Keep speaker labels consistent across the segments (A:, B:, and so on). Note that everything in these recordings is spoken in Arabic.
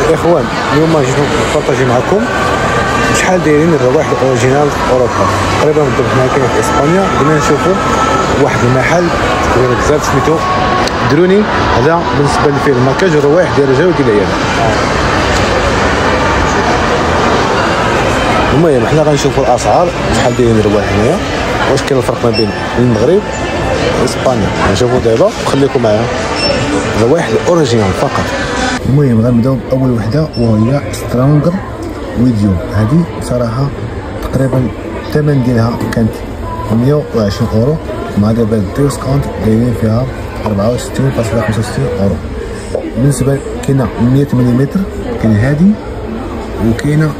A: الاخوان اليوم جيت نبارطاجي معكم شحال دايرين الروائح الاوريجينال اوروبا. تقريبا هنا كاين في اسبانيا. بدنا نشوفوا واحد المحل تقريبا بزاف سميتو دروني. هذا بالنسبه لفيه الماركاج والروائح ديال الرجال وديال العيال. المهم حنا غنشوفوا الاسعار شحال دايرين الروائح هنايا، واش كاين الفرق ما بين المغرب واسبانيا. غنشوفوا دابا وخليكم معايا الروائح الاوريجينال فقط. المهم غنبداو باول وحده وهي سترونغر ويديو. هذه صراحه تقريبا الثمن ديالها كانت 120 اورو، مع دابا الديسكاونت دايرين فيها 64.65 اورو. بالنسبه كاينه 100 ملم، كاين هذه وكاينه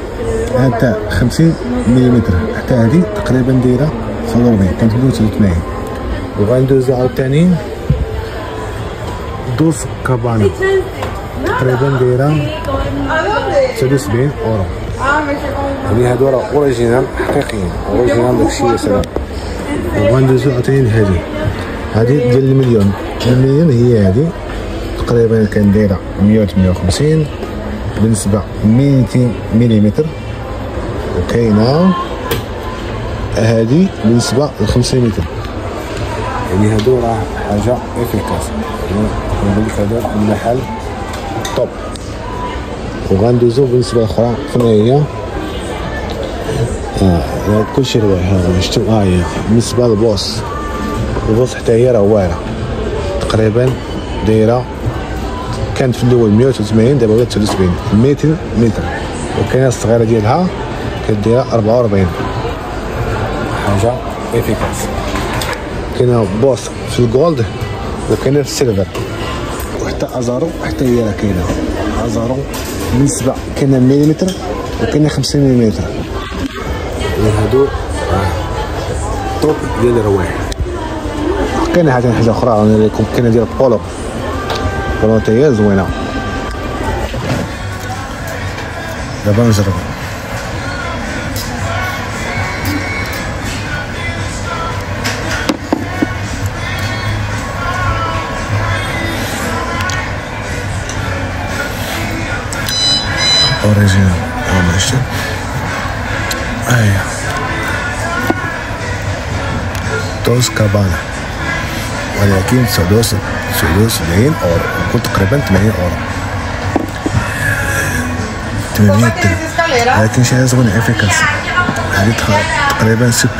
A: حتى 50 ملم، حتى هذه تقريبا دايره 80 كانت 83. وغندوزو عاوتاني دوس كابانا تقريبا دايره 79 اورو. يعني هادو راه اوريجينال حقيقيين، اوريجينال داكشي يا سلام. وغندوزو عاوتاني هادي ديال المليون هي هادي تقريبا كان دايره 158 بالنسبه 200 ملم. وكاينه هادي بالنسبه ل 500 متر. يعني هادو راه حاجه افيكاس. نقول لك هذا المحل توب. وغندوزو بالنسبه الاخرى فين هي كلشي روايح. شفتو هي بالنسبه للبوس، البوس حتى هي راه واعره تقريبا دايره كانت في الاول 180 دابا ولات 79 200 متر. وكاينه الصغيره ديالها كدير 44 حاجه افيكاس. كاينه بوس في الجولد وكاينه في السيلفر، وحتى ازارو حتى هي راه كاينه ازارو بالنسبه كاينه مليمتر وكاينه 50 ملم. هادو توب ديال الروايح. كاينه عاد حاجه اخرى لكم، كاينه ديال بولو حتى هي زوينه. دابا نجربو. اوريجينال ماشي دوس كابانا، ولكن 79 اورو، يكون تقريبا 80 اورو 800 درهم. ولكن شي حاجه زوينه افيكاس. هذه تقريبا سوبر.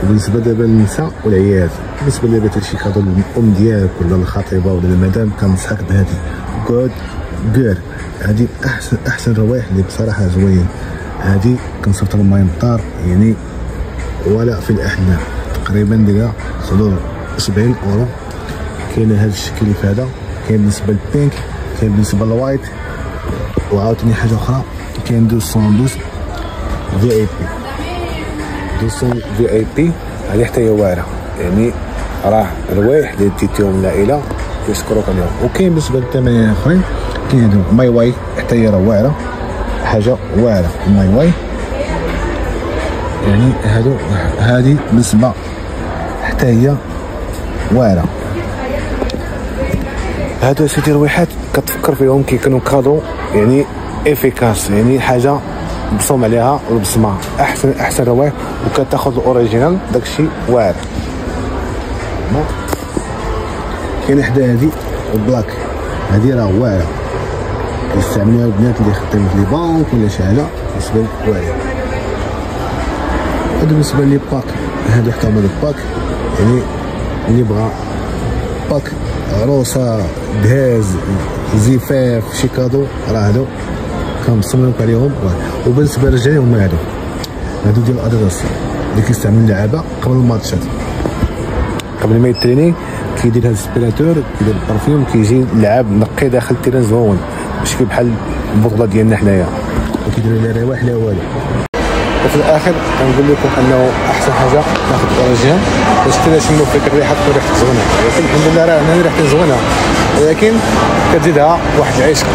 A: وبالنسبه دابا للنساء والعيال، بالنسبه دابا شي كادو للام ديالك ولا الخطيبه ولا المدام، كنصحك بهذه جود جير. هذه احسن روايح اللي بصراحه زوين. هذه كنصيفط لهم ماي مطار يعني ولا في الاحلام. تقريبا دايره صدور 70 اورو. كاين هذا الشكل اللي في هذا، كاين بالنسبه للبينك، كاين بالنسبه للوايت. وعاوتاني حاجه اخرى كاين 212 في اي بي. 200 في اي بي هذه حتى هي واعره، يعني راه روايح اللي ديتيهم العائله كيشكروك عليهم. وكاين بالنسبه للثمانيه الاخرين كاين هادو ماي واي حتى هي راه واعره، حاجه واعره ماي واي. يعني هادو هادي بالنسبه حتى هي واعره. هادو سيدي رويحات كتفكر فيهم كيكونوا كادو يعني افيكاس، يعني حاجه مبصوم عليها البصمه. احسن روايح وكتاخذ الاوريجينال داكشي واعر. كاين حدا هادي البلاك، هادي راه واعره كيستعملوها البنات اللي خدامين في لي بانك ولا شي حاجه بالنسبه لي واعره. هادو بالنسبه لي باك، هادو حتى هما باك، يعني اللي بغا باك عروسه دهاز زفاف شي كادو راه هادو كنصمموك عليهم. وبالنسبه للرجال هما هادو ديال اديداس اللي كيستعملوا اللعابه قبل الماتشات، قبل ما يتريني كيدير هاد السبيراتور، كيدير البرفيوم، كيجي اللعاب نقي داخل التيران زوين ماشي بحال البطوله ديالنا حنايا، وكيديروا لها روايح لا والو. وفي الاخر كنقول لكم انه احسن حاجه ناخذ اوريجينال باش تنشموا فيك الريحه تكون ريحه زوينه. ولكن الحمد لله راه هنا ريحه زوينه، ولكن كتزيدها واحد العشق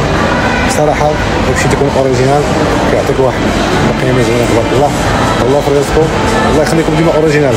A: صراحه. داكشي تكون اوريجينال كيعطيك واحد القيمه زوينه تبارك الله. الله في رزقكم، الله يخليكم ديما اوريجينال.